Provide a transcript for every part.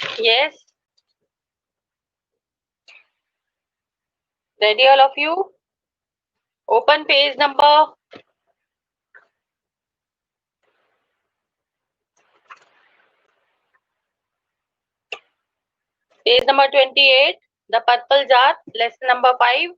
Yes, ready all of you? Open page number page number 28, the purple jar, lesson number 5.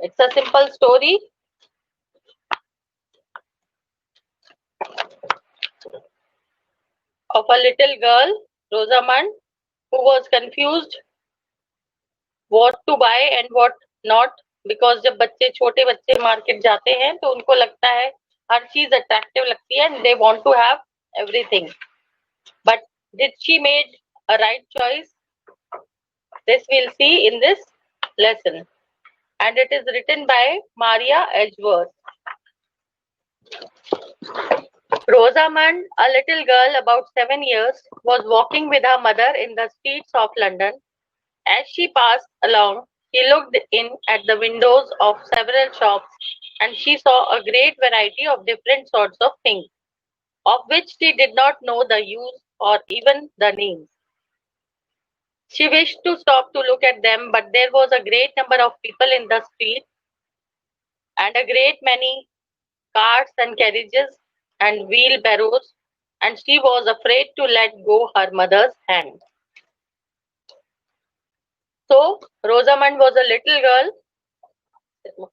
It's a simple story of a little girl, Rosamund, who was confused what to buy and what not, because जब बच्चे छोटे बच्चे market जाते हैं तो उनको लगता है हर चीज अट्रैक्टिव लगती है and they want to have everything. But did she made a right choice? This we'll see in this lesson. And it is written by Maria Edgeworth. Rosamund, a little girl about 7 years, was walking with her mother in the streets of London. As she passed along, she looked in at the windows of several shops and she saw a great variety of different sorts of things, of which she did not know the use or even the names. She wished to stop to look at them, but there was a great number of people in the street and a great many carts and carriages and wheelbarrows, and she was afraid to let go her mother's hand. So Rosamund was a little girl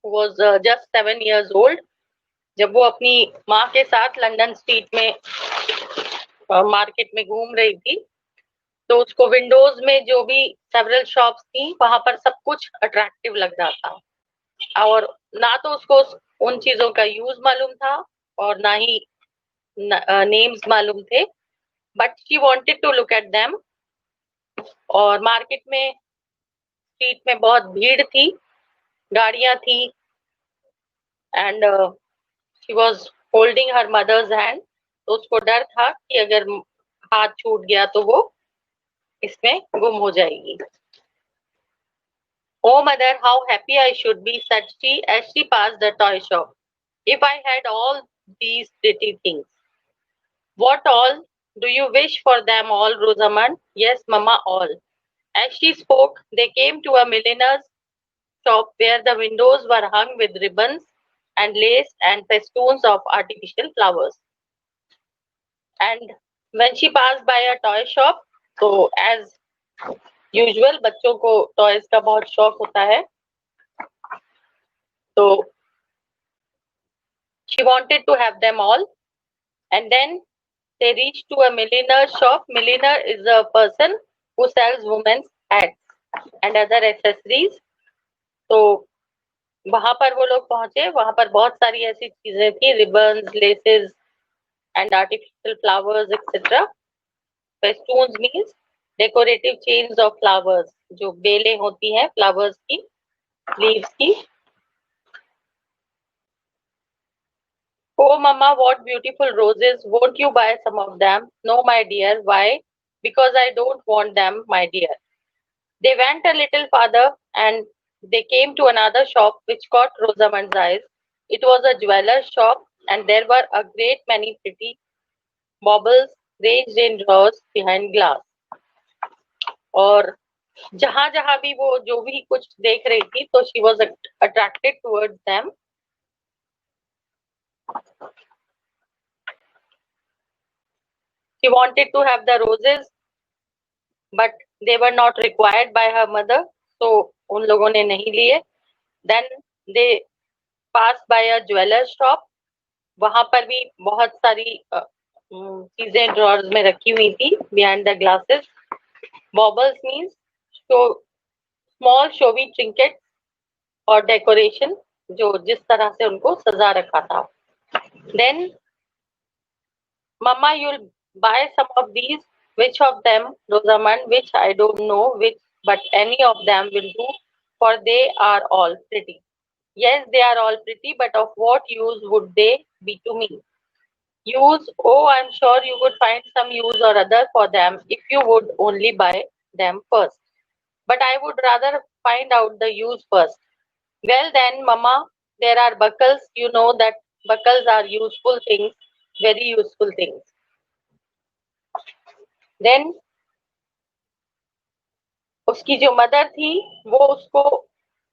who was just 7 years old. जब वो अपनी माँ के साथ London street में market में घूम रही थी, तो उसको विंडोज में जो भी सेवरल शॉप्स थी वहां पर सब कुछ अट्रैक्टिव लग रहा था, और ना तो उसको उन चीजों का यूज मालूम था और ना ही नेम्स मालूम थे, but she wanted to look at them. और मार्केट में स्ट्रीट में बहुत भीड़ थी, गाड़ियां थी, and she was holding her mother's hand. तो उसको डर था कि अगर हाथ छूट गया तो वो इसमें गुम हो जाएगी. Oh mother, how happy I should be, said she as she passed the toy shop, if I had all these pretty things. What all? Do you wish for them all, Rosamund? Yes, Mamma, all. As she spoke, they came to a milliner's shop where the windows were hung with ribbons and lace and festoons of artificial flowers. And when she passed by a toy shop, so as usual, बच्चों को toys का बहुत शौक होता है, तो she wanted to have them all. And then they reached to a milliner's shop. Milliner is a person who sells women's hats and other accessories. तो वहां पर वो लोग पहुंचे, वहां पर बहुत सारी ऐसी चीजें थी, ribbons, laces and artificial flowers etcetera. Festoons means decorative chains of flowers, जो बेलें होती हैं फ्लावर्स की, लीव्स की. Oh mama, what beautiful roses, won't you buy some of them? No my dear. Why? Because I don't want them, my dear. They went a little farther and they came to another shop which caught Rosamund's eyes. It was a jeweler's shop and there were a great many pretty baubles ranged in drawers behind glass. और जहां जहां भी वो जो भी कुछ देख रही थी, तो she was attracted towards them. She wanted to have the roses, but they were not required by her mother, so उन लोगों ने नहीं लिए. Then they passed by a jeweler's shop. वहां पर भी बहुत सारी चीजें ड्रॉर्स में रखी हुई थी behind the glasses. Baubles means so small showy trinkets और decoration, जो जिस तरह से उनको सजा रखा था. Then Mama, you'll buy some of these. Which of them, Rosamund? Which I don't know which, but any of them will do, for they are all pretty. Yes, they are all pretty, but of what use would they be to me? Use? Oh, I'm sure you would find some use or other for them if you would only buy them first. but I would rather find out the use first. Well then, Mama, there are buckles. You know that buckles are useful things, very useful things. Then उसकी जो mother थी वो उसको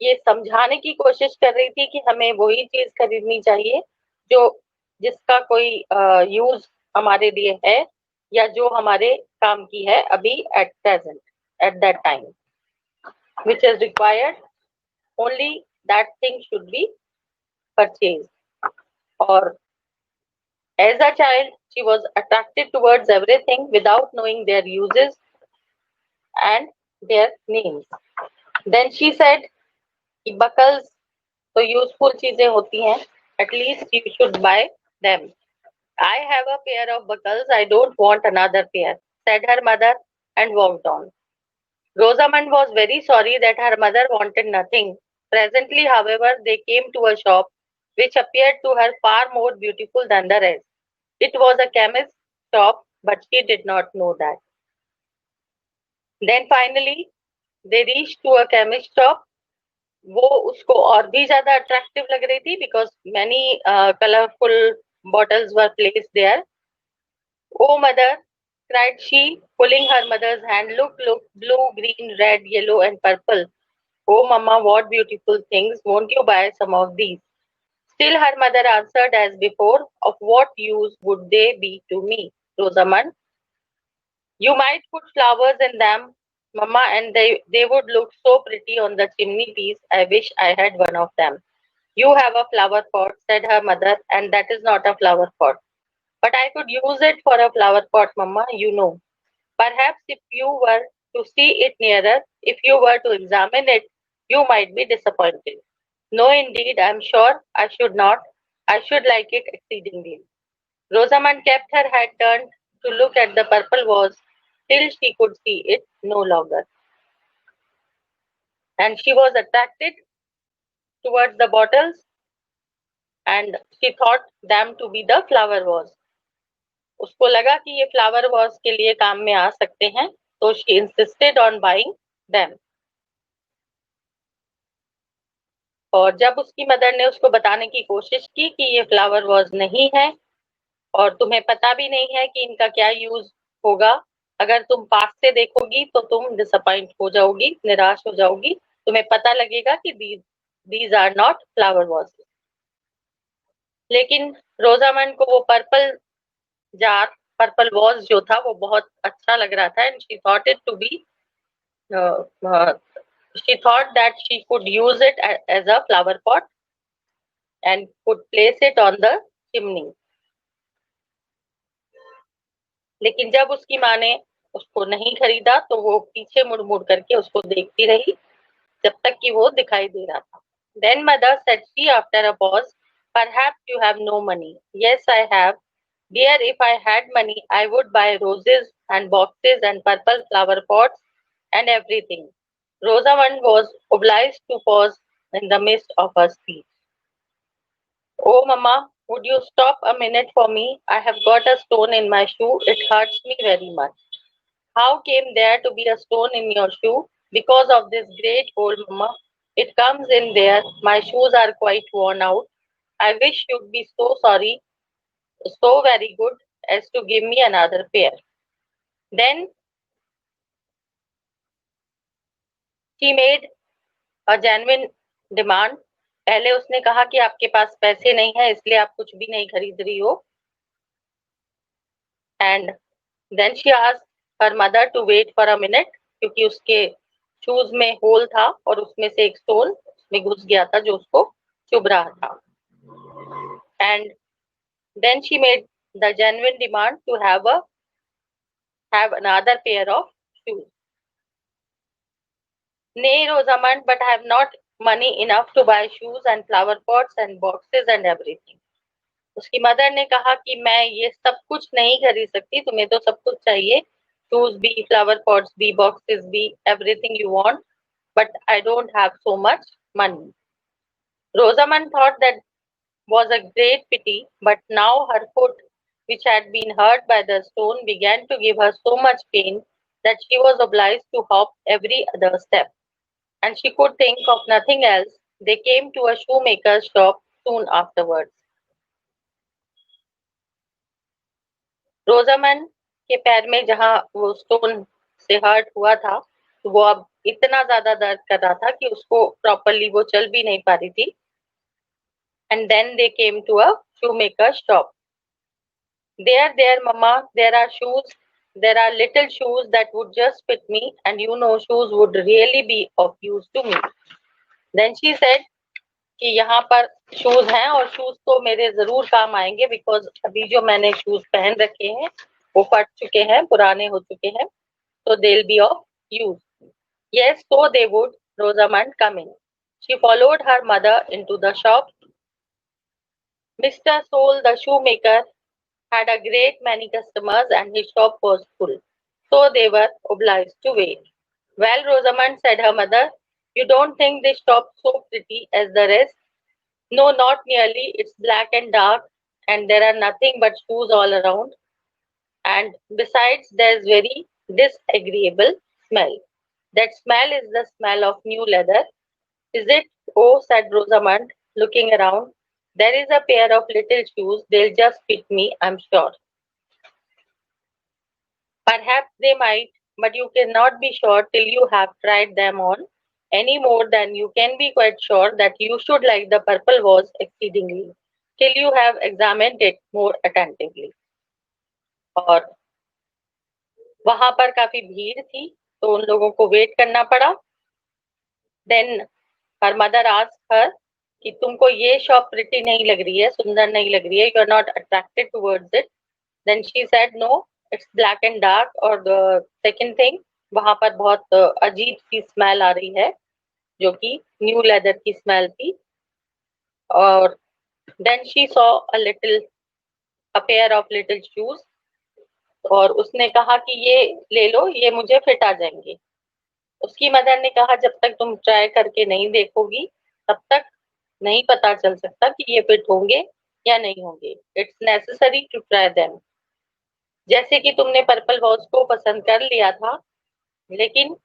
ये समझाने की कोशिश कर रही थी कि हमें वही चीज खरीदनी चाहिए जो जिसका कोई यूज हमारे लिए है या जो हमारे काम की है अभी at present at that time which is required, only that thing should be purchased. Or as a child, she was attracted towards everything without knowing their uses and their names. Then she said, buckles तो useful चीजें होती हैं, at least you should buy them. I have a pair of buckles. I don't want another pair, said her mother and walked on. Rosamond was very sorry that her mother wanted nothing. Presently, however, they came to a shop which appeared to her far more beautiful than the rest. It was a chemist's shop, but she did not know that. Then finally, they reached to a chemist shop. वो उसको और भी ज्यादा attractive लग रही थी because many colourful bottles were placed there. Oh, mother, cried she, pulling her mother's hand. Look, look, blue, green, red, yellow, and purple. Oh, Mama, what beautiful things. Won't you buy some of these? Still, her mother answered as before, of what use would they be to me, Rosamond? You might put flowers in them, Mama, and they would look so pretty on the chimney piece. I wish I had one of them. You have a flower pot, said her mother, and that is not a flower pot. But I could use it for a flower pot, Mamma, you know. Perhaps if you were to see it nearer, if you were to examine it, you might be disappointed. No, indeed, I'm sure I should not. I should like it exceedingly. Rosamond kept her head turned to look at the purple vase till she could see it no longer. And she was attracted towards the bottles and she thought them to be the flower vase. उसको लगा कि ये flower was के लिए काम में आ सकते हैं, तो she insisted on buying them. और जब उसकी मदर ने उसको बताने की कोशिश की कि ये फ्लावर वॉस नहीं है और तुम्हें पता भी नहीं है कि इनका क्या यूज होगा, अगर तुम पास से देखोगी तो तुम डिसअपॉइंट हो जाओगी, निराश हो जाओगी, तुम्हें पता लगेगा कि these are not flower vases. लेकिन रोजामंड को वो पर्पल जार, पर्पल वॉज जो था वो बहुत अच्छा लग रहा था and she thought it to be she thought that she could use it as a flower pot and could place it on the chimney. लेकिन जब उसकी माँ ने उसको नहीं खरीदा तो वो पीछे मुड़ मुड़ करके उसको देखती रही जब तक कि वो दिखाई दे रहा था. Then mother said she after a pause, perhaps you have no money. Yes, I have. Dear, if I had money, I would buy roses and boxes and purple flower pots and everything. Rosamond was obliged to pause in the midst of her speech. Oh, Mama, would you stop a minute for me? I have got a stone in my shoe. It hurts me very much. How came there to be a stone in your shoe? Because of this great hole, Mama. It comes in there. My shoes are quite worn out. I wish you'd be so sorry, so very good as to give me another pair. Then she made a genuine demand. पहले उसने कहा कि आपके पास पैसे नहीं है इसलिए आप कुछ भी नहीं खरीद रही हो. And then she asked her mother to wait for a minute क्योंकि उसके शूज में होल था और उसमें से एक स्टोन में घुस गया था जो उसको चुभ रहा था. And then she made the genuine demand to have another pair of shoes. Nay, Rosamond, but I have not money enough to buy shoes and flower pots and boxes and everything. उसकी mother ने कहा कि मैं ये सब कुछ नहीं खरीद सकती, तुम्हें तो सब कुछ चाहिए, शूज भी, फ्लावर पॉट्स भी, बॉक्सेस भी, everything you want, but I don't have so much money. Rosamond thought that was a great pity, but now her foot, which had been hurt by the stone, began to give her so much pain that she was obliged to hop every other step, and she could think of nothing else. They came to a shoemaker's shop soon afterwards. रोजामन के पैर में जहां वो stone से hurt हुआ था, वो अब इतना ज्यादा दर्द कर रहा था कि उसको प्रॉपरली वो चल भी नहीं पा रही थी. And then they came to a shoemaker's shop. There, Mama, there are shoes. There are little shoes that would just fit me, and you know, shoes would really be of use to me. Then she said कि यहाँ पर shoes हैं और shoes तो मेरे जरूर काम आएंगे, बिकॉज अभी जो मैंने शूज पहन रखे हैं वो फट चुके हैं, पुराने हो चुके हैं, so they'll be of use. Yes, so they would. Rosamond come in. She followed her mother into the shop. Mr. Soul, the shoemaker, had a great many customers and his shop was full, so they were obliged to wait. Well, Rosamond, said her mother, you don't think this shop so pretty as the rest? No, not nearly. It's black and dark, and there are nothing but shoes all around. And besides, there's very disagreeable smell. That smell is the smell of new leather. Is it? Oh, said Rosamond, looking around. There is a pair of little shoes. They'll just fit me, I'm sure. Perhaps they might, but you cannot be sure till you have tried them on, any more than you can be quite sure that you should like the purple vase exceedingly, till you have examined it more attentively. और वहां पर काफी भीड़ थी, तो उन लोगों को वेट करना पड़ा. Then her mother asked her कि तुमको ये शॉप प्रिटी नहीं लग रही है, सुंदर नहीं लग रही है, you are not attracted towards it. Then she said no, it's black and dark. और द सेकंड थिंग, वहां पर बहुत अजीब सी स्मेल आ रही है, जो कि न्यू लेदर की स्मेल थी. और then she saw a pair of little shoes, और उसने कहा कि ये ले लो, ये मुझे फिट आ जाएंगे. उसकी मदर ने कहा जब तक तुम ट्राई करके नहीं देखोगी तब तक नहीं पता चल सकता कि ये फिट होंगे या नहीं होंगे. It's necessary to try them. जैसे कि तुमने पर्पल वॉच को पसंद कर लिया था, लेकिन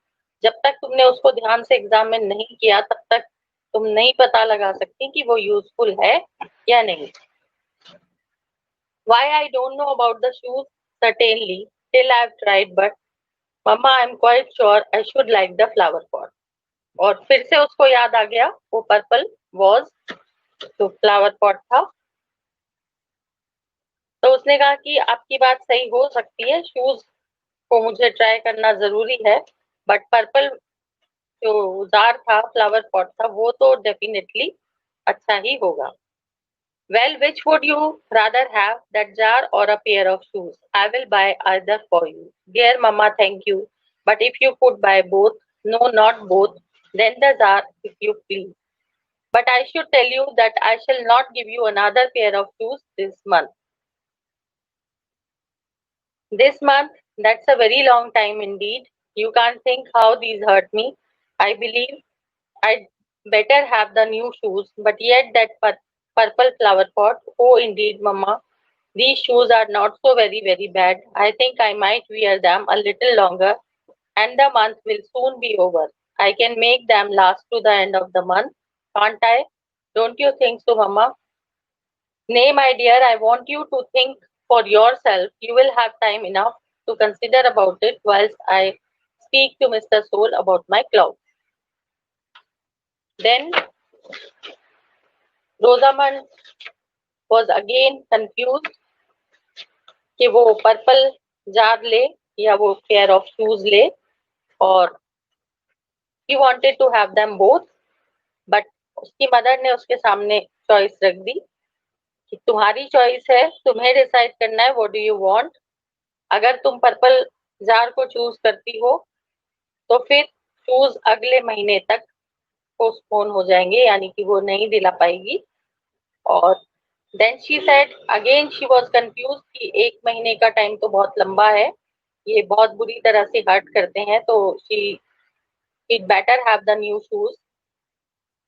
जब तक तुमने उसको ध्यान से एग्जामिन नहीं किया तब तक तुम नहीं पता लगा सकती कि वो यूजफुल है या नहीं. Why I don't know about the shoes certainly till I've tried, but Mama, I'm quite sure I should like the flower pot. और फिर से उसको याद आ गया वो पर्पल वॉज जो फ्लावर पॉट था. तो उसने कहा कि आपकी बात सही हो सकती है, शूज को मुझे ट्राई करना जरूरी है, बट पर्पल जो जार था, फ्लावर पॉट था, वो तो डेफिनेटली अच्छा ही होगा. Well, which would you rather have, that jar or a pair of shoes? I will buy either for you. Dear Mama, thank you. But if you could buy both, no, not both, then the jar, if you please. But I should tell you that I shall not give you another pair of shoes this month. This month, that's a very long time indeed. You can't think how these hurt me. I believe I'd better have the new shoes, but yet that purple flower pot. Oh, indeed, Mama. These shoes are not so very, very bad. I think I might wear them a little longer, and the month will soon be over. I can make them last to the end of the month, can't I? Don't you think so, Mama? Nay, my dear, I want you to think for yourself. You will have time enough to consider about it whilst I speak to Mr. Soul about my cloud. Then Rosamond was again confused कि वो purple jar ले या वो pair of shoes ले, और he wanted to have them both, but उसकी mother ने उसके सामने चॉइस रख दी कि तुम्हारी चॉइस है, तुम्हें डिसाइड करना है, व्हाट डू यू वांट. अगर तुम पर्पल जार को चूज करती हो तो फिर शूज अगले महीने तक पोस्टपोन हो जाएंगे, यानी कि वो नहीं दिला पाएगी. और then she said again, she was confuse कि एक महीने का टाइम तो बहुत लंबा है, ये बहुत बुरी तरह से हर्ट करते हैं, तो she it better have the new shoes.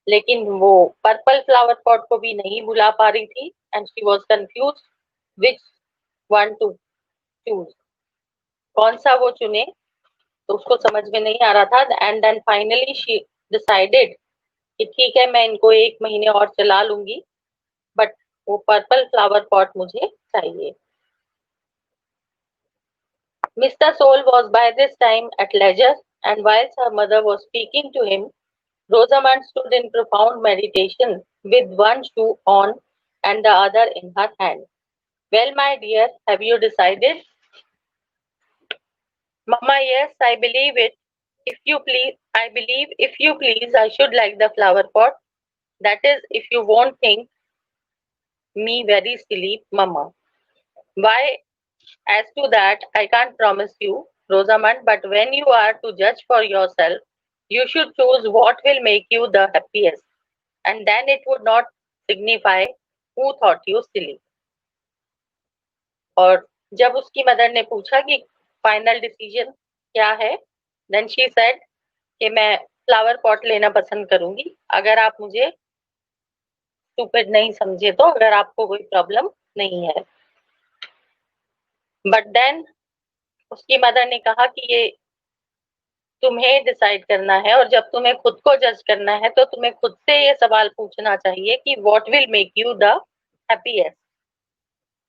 लेकिन वो पर्पल फ्लावर पॉट को भी नहीं भुला पा रही थी, and she was confuse which one two choose, कौन सा वो चुने. तो उसको समझ में नहीं आ रहा था. And then finally she decided कि ठीक है, मैं इनको 1 महीने और चला लूंगी, बट वो पर्पल फ्लावर पॉट मुझे चाहिए. Mr. Soul was by this time at leisure, and whilst her mother was speaking to him, Rosamond stood in profound meditation with one shoe on and the other in her hand. Well, my dear, have you decided? Mamma, yes, I believe it. If you please, I believe, if you please, I should like the flower pot. That is, if you won't think me very silly, Mamma. Why, as to that, I can't promise you, Rosamond, but when you are to judge for yourself, you should choose what will make you the happiest, and then it would not signify who thought you silly. और जब उसकी mother ने पूछा कि final decision क्या है, then she said कि मैं फ्लावर पॉट लेना पसंद करूंगी अगर आप मुझे स्टूपिड नहीं समझे तो, अगर आपको कोई प्रॉब्लम नहीं है. बट देन उसकी मदर ने कहा कि ये तुम्हें डिसाइड करना है, और जब तुम्हें खुद को जज करना है तो तुम्हें खुद से ये सवाल पूछना चाहिए कि what will make you the happiest.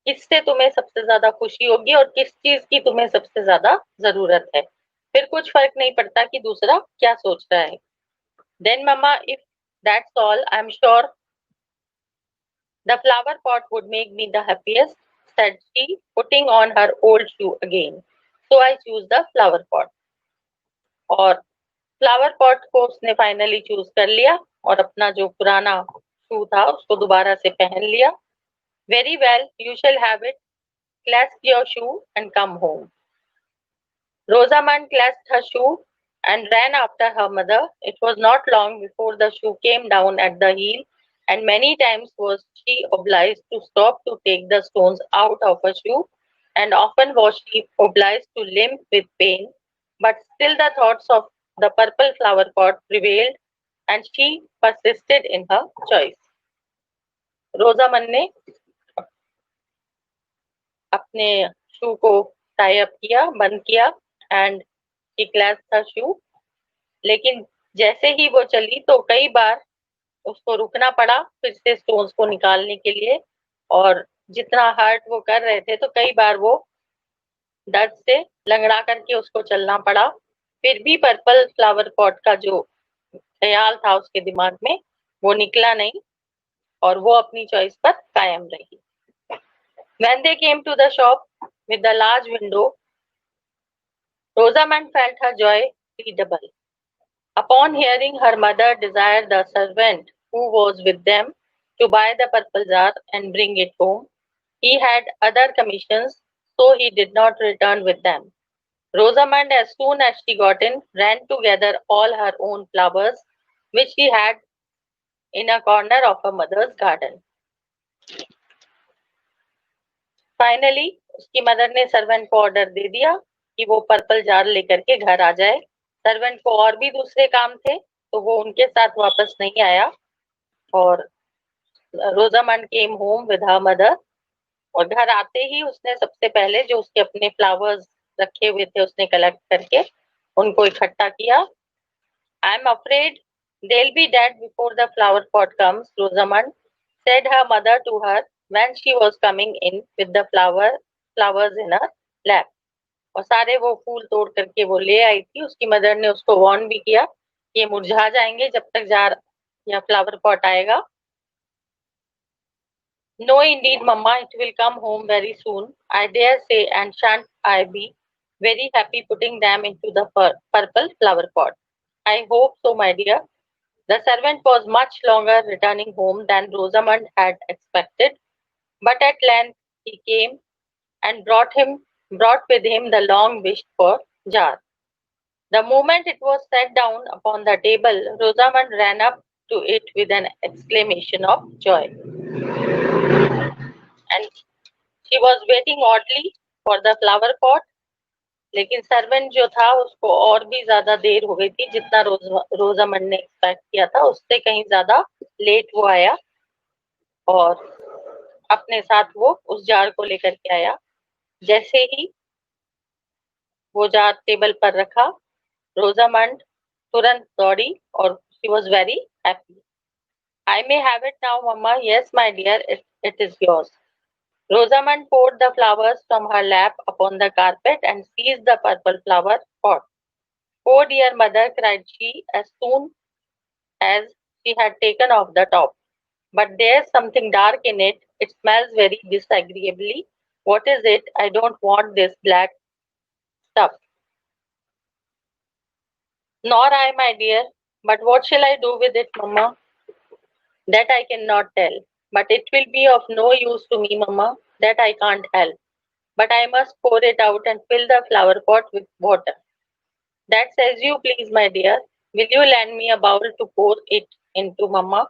किससे तुम्हें सबसे ज्यादा खुशी होगी और किस चीज की तुम्हें सबसे ज्यादा जरूरत है. फिर कुछ फर्क नहीं पड़ता कि दूसरा क्या सोच रहा है. Then mamma, if that's all, I am sure the flower pot would make me the happiest, said she, putting on her old shoe again. So I choose the flower pot. और फ्लावर पॉट को उसने finally choose कर लिया और अपना जो पुराना शू था उसको दोबारा से पहन लिया. Very well, you shall have it. Clasp your shoe and come home. Rosamond clasped her shoe and ran after her mother. It was not long before the shoe came down at the heel, and many times was she obliged to stop to take the stones out of her shoe, and often was she obliged to limp with pain. But still the thoughts of the purple flower pot prevailed, and she persisted in her choice. रोजामन ने अपने शू को tie up किया, बंद किया, and she क्लैस्प्ड हर शू. लेकिन जैसे ही वो चली तो कई बार उसको रुकना पड़ा फिर से स्टोन्स को निकालने के लिए, और जितना हर्ट वो कर रहे थे तो कई बार वो दर्द से लंगड़ा करके उसको चलना पड़ा. फिर भी पर्पल फ्लावर पॉट का जो ख्याल था उसके दिमाग में वो निकला नहीं और वो अपनी चॉइस पर कायम रही. When they came to the shop with the large window, Rosamond felt her joy redouble. Upon hearing her mother desire the servant who was with them to buy the purple jar and bring it home, he had other commissions, so he did not return with them. Rosamond, as soon as she got in, ran to gather all her own flowers, which she had in a corner of her mother's garden. Finally उसकी mother ने servant को order दे दिया कि वो purple jar लेकर के घर आ जाए. सर्वेंट को और भी दूसरे काम थे तो वो उनके साथ वापस नहीं आया, और Rosamond came home with her mother. और घर आते ही उसने सबसे पहले जो उसके अपने फ्लावर्स रखे हुए थे उसने कलेक्ट करके उनको इकट्ठा किया. I am afraid they will be dead before the flower pot comes, Rosamond said her mother to her when she was coming in with the flowers in her lap. और सारे वो फूल तोड़ करके वो ले आई थी. उसकी मदर ने उसको वार्न भी किया कि ये मुरझा जाएंगे जब तक जार या फ्लावर पॉट आएगा. No indeed, Mamma, it will come home very soon, I dare say, and shan't I be very happy putting them into the purple flower pot? I hope so, my dear. The servant was much longer returning home than Rosamond had expected, but at length he came and brought with him the long wished for jar. The moment it was set down upon the table, Rosamond ran up to it with an exclamation of joy, and she was waiting oddly for the flower pot. लेकिन servant जो था उसको और भी ज्यादा देर हो गई थी. जितना रोजामंड ने एक्सपेक्ट किया था उससे कहीं ज्यादा लेट वो आया, और अपने साथ वो उस जार को लेकर के आया. जैसे ही वो जार टेबल पर रखा Rosamund तुरंत दौड़ी और she was very happy. I may have it now, Mama. Yes, my dear, it is yours. Rosamund poured the flowers from her lap upon the carpet and seized the purple flower pot. Oh, dear mother, cried she, as soon as she had taken off the top. But there's something dark in it. It smells very disagreeably. What is it? I don't want this black stuff. Nor I, my dear. But what shall I do with it, Mamma? That I cannot tell. But it will be of no use to me, Mamma. That I can't help. But I must pour it out and fill the flower pot with water. That's as you please, my dear. Will you lend me a bowl to pour it into, Mamma?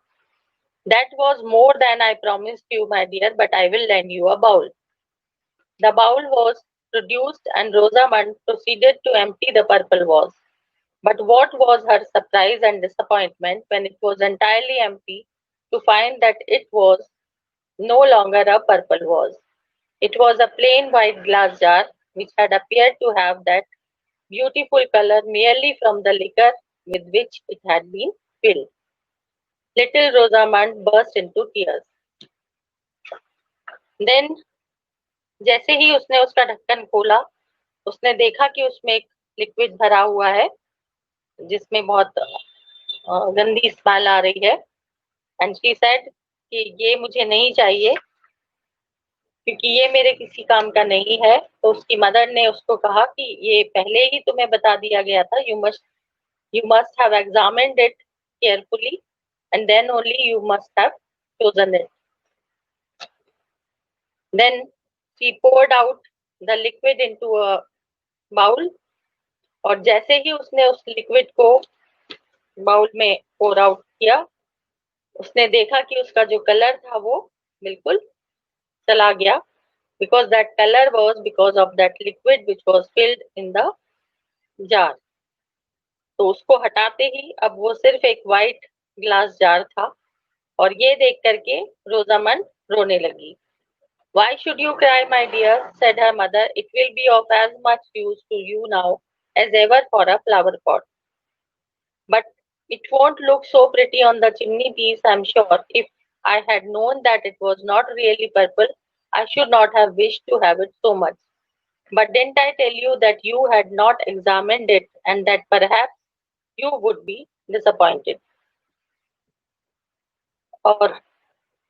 That was more than I promised you, my dear, but I will lend you a bowl. The bowl was produced and Rosamund proceeded to empty the purple vase. But what was her surprise and disappointment when it was entirely empty to find that it was no longer a purple vase. It was a plain white glass jar which had appeared to have that beautiful color merely from the liquor with which it had been filled. Little Rosamund burst into tears. Then जैसे ही उसने उसका ढक्कन खोला, उसने देखा कि उसमें एक लिक्विड भरा हुआ है जिसमें बहुत गंदी स्मेल आ रही है. एंड शी सेड कि ये मुझे नहीं चाहिए क्योंकि ये मेरे किसी काम का नहीं है. तो उसकी मदर ने उसको कहा कि ये पहले ही तुम्हें बता दिया गया था. You must have examined it carefully and then only you must have chosen it. Then she poured out the liquid into a bowl. और जैसे ही उसने उस लिक्विड को बाउल में पोर आउट किया, उसने देखा कि उसका जो कलर था वो बिल्कुल चला गया. Because that color was because of that liquid which was filled in the jar. तो उसको हटाते ही अब वो सिर्फ एक वाइट ग्लास जार था. और ये देख करके रोजामंड रोने लगी. Why should you cry, my dear? said her mother. It will be of as much use to you now as ever for a flower pot. But it won't look so pretty on the chimney piece, I'm sure. If I had known that it was not really purple, I should not have wished to have it so much. But didn't I tell you that you had not examined it and that perhaps you would be disappointed? और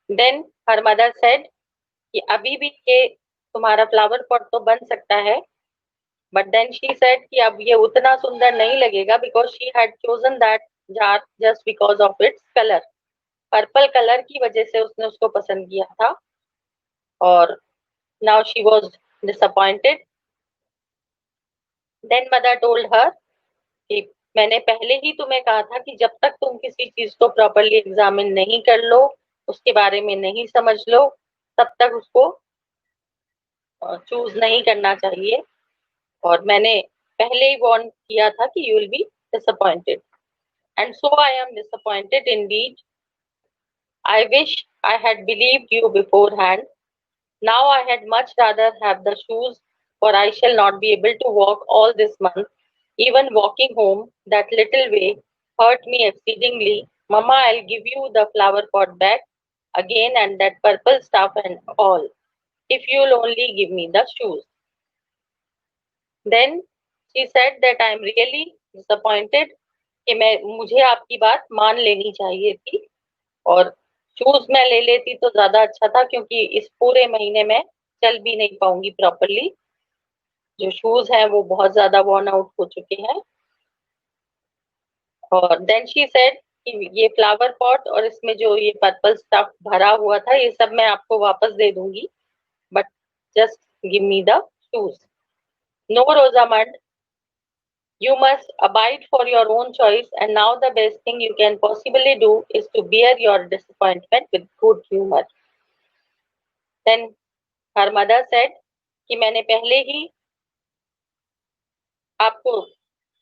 then her mother said कि अभी भी ये तुम्हारा flower pot तो बन सकता है. But then she said कि अब ये उतना सुंदर नहीं लगेगा because she had chosen that jar just because of its color. Purple colour की वजह से उसने उसको पसंद किया था. और now she was disappointed. Then mother told her कि मैंने पहले ही तुम्हें कहा था कि जब तक तुम किसी चीज को प्रॉपरली एग्जामिन नहीं कर लो, उसके बारे में नहीं समझ लो, तब तक उसको चूज नहीं करना चाहिए. और मैंने पहले ही वार्न किया था कि you will be disappointed. And so I am disappointed indeed. I wish I had believed you beforehand. Now I had much rather have the shoes, for I shall not be able to walk all this month. Even walking home that little way hurt me exceedingly. Mama, I'll give you the flower pot back again and that purple stuff and all, if you'll only give me the shoes. Then she said that I'm really disappointed कि मुझे आपकी बात मान लेनी चाहिए थी और shoes मैं ले लेती तो ज्यादा अच्छा था क्योंकि इस पूरे महीने में चल भी नहीं पाऊंगी प्रॉपरली. जो शूज हैं वो बहुत ज्यादा वॉर्न आउट हो चुके हैं. और देन शी सेड कि ये फ्लावर पॉट और इसमें जो ये पर्पल स्टफ भरा हुआ था ये सब मैं आपको वापस दे दूंगी. But just give me the shoes. No Rosamond, you must abide for your own choice, and now the best thing you can possibly do is to bear your disappointment with good humor. Then her mother said कि मैंने पहले ही आपको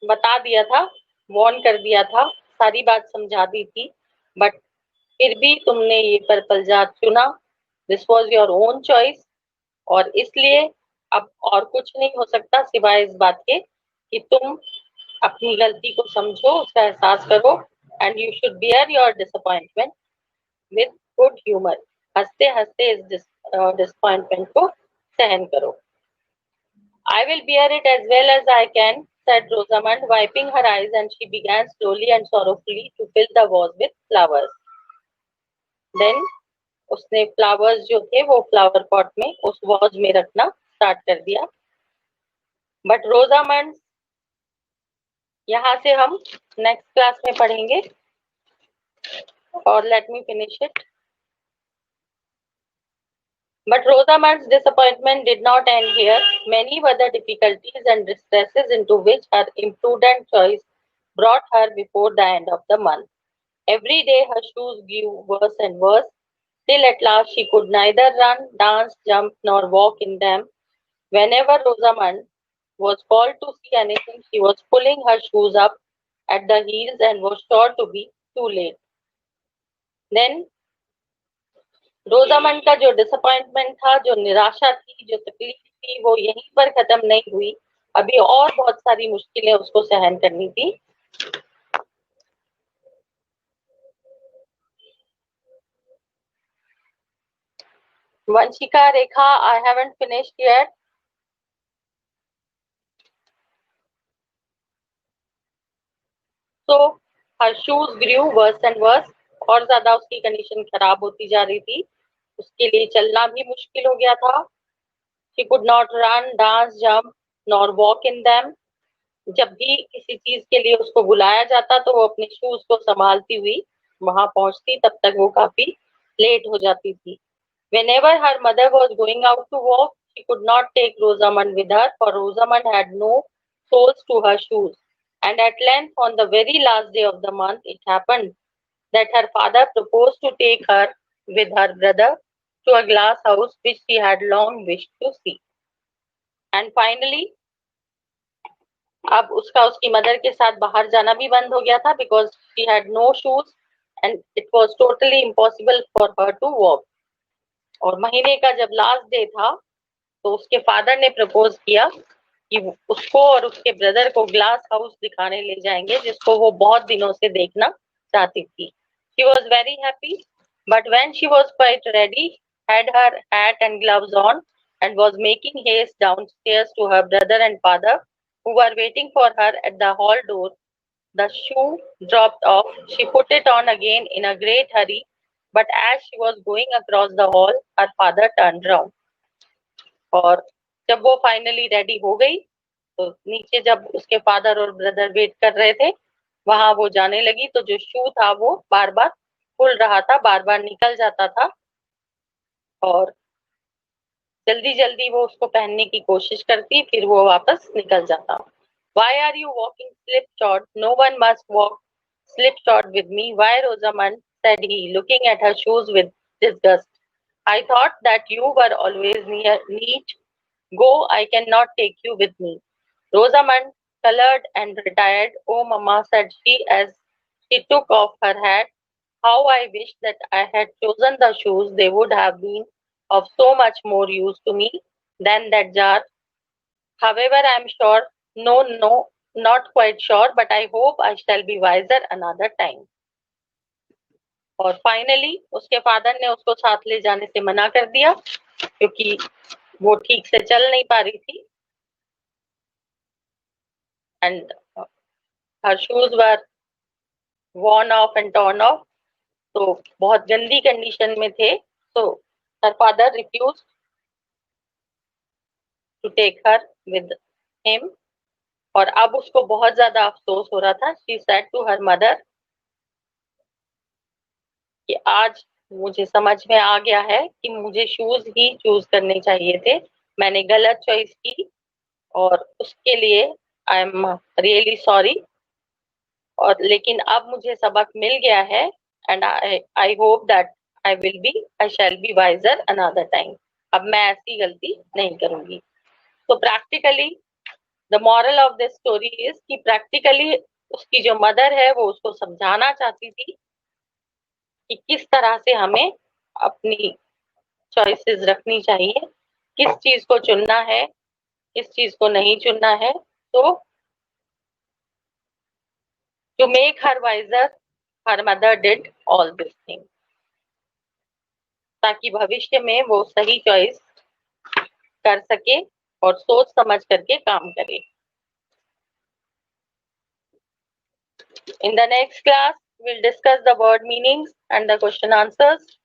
बता दिया था, Warne कर दिया था, सारी बात समझा दी थी, बट फिर भी तुमने ये पर्पल जार चुना. This was your own choice. और इसलिए अब और कुछ नहीं हो सकता सिवाय इस बात के कि तुम अपनी गलती को समझो, उसका एहसास करो, and you should bear your disappointment with good humour. हंसते हंसते इस डिसअपॉइंटमेंट को सहन करो। I will bear it as well as I can, said Rosamond, wiping her eyes, and she began slowly and sorrowfully to fill the vase with flowers. Then उसने flowers जो थे वो फ्लावर पॉट में उस was में रखना start कर दिया। बट रोजामंड, यहाँ से हम नेक्स्ट क्लास में पढ़ेंगे, और let me finish it. But Rosamund's disappointment did not end here. Many were the difficulties and distresses into which her imprudent choice brought her before the end of the month. Every day her shoes grew worse and worse, till at last she could neither run, dance, jump, nor walk in them. Whenever Rosamund was called to see anything, she was pulling her shoes up at the heels and was sure to be too late. Then Rosamond का जो disappointment था, जो निराशा थी, जो तकलीफ थी, वो यहीं पर खत्म नहीं हुई। अभी और बहुत सारी मुश्किलें उसको सहन करनी थी। Vanshika, Rekha, I haven't finished yet. So her shoes grew worse and worse, और ज्यादा उसकी कंडीशन खराब होती जा रही थी। उसके लिए चलना भी मुश्किल हो गया था। She could not run, dance, jump, nor walk in them. जब भी किसी चीज के लिए उसको बुलाया जाता तो वो अपने शूज को संभालती हुई वहां पहुंचती, तब तक वो काफी लेट हो जाती थी। Whenever her mother was going out to walk, she could not take Rosamund with her, for Rosamund had no soles to her shoes. And at length, on the very last day of the month, it happened that her father proposed to take her with her brother to a glass house which she had long wished to see. And finally, अब उसका उसकी mother के साथ बाहर जाना भी बंद हो गया था, because she had no shoes and it was totally impossible for her to walk. और महीने का जब लास्ट डे था तो उसके फादर ने प्रपोज किया कि उसको और उसके ब्रदर को ग्लास हाउस दिखाने ले जाएंगे, जिसको वो बहुत दिनों से देखना चाहती थी। She was very happy, but when she was quite ready, had her hat and gloves on, and was making haste downstairs to her brother and father, who were waiting for her at the hall door, the shoe dropped off. She put it on again in a great hurry, but as she was going across the hall, her father turned round. और जब वो finally ready हो गई तो नीचे जब उसके father और ब्रदर वेट कर रहे थे, वहां वो जाने लगी तो जो शू था वो बार बार खुल रहा था, बार बार निकल जाता था, और जल्दी जल्दी वो उसको पहनने की कोशिश करती, फिर वो वापस निकल जाता। Why are you walking slipshod? No one must walk slipshod with me. Why, Rosamund, said he, looking at her shoes with disgust. I thought that you were always neat. Go, I cannot take you with me. Rosamund colored and retired. Oh, Mamma, said she as she took off her hat. How I wish that I had chosen the shoes. They would have been of so much more use to me than that jar. However, I am sure, no, not quite sure, but I hope I shall be wiser another time. और finally उसके father ने उसको साथ ले जाने से मना कर दिया, क्योंकि वो ठीक से चल नहीं पा रही थी, and her shoes were worn off and torn off, तो बहुत गंदी कंडीशन में थे। So her father refused to take her with him, और अब उसको बहुत ज्यादा अफसोस हो रहा था। She said to her mother कि आज मुझे समझ में आ गया है कि मुझे शूज ही चूज करने चाहिए थे, मैंने गलत चॉइस की, और उसके लिए आई एम रियली सॉरी। और लेकिन अब मुझे सबक मिल गया है, and I hope that I shall be wiser another time. अब मैं ऐसी गलती नहीं करूंगी। तो practically the moral of this story is कि प्रैक्टिकली उसकी जो मदर है वो उसको समझाना चाहती थी कि किस तरह से हमें अपनी चॉइसेस रखनी चाहिए, किस चीज को चुनना है, किस चीज को नहीं चुनना है। तो To make her wiser, her mother did all these things. ताकि भविष्य में वो सही चॉइस कर सके और सोच समझ करके काम करे. In the next class, we'll discuss the word meanings and the question answers.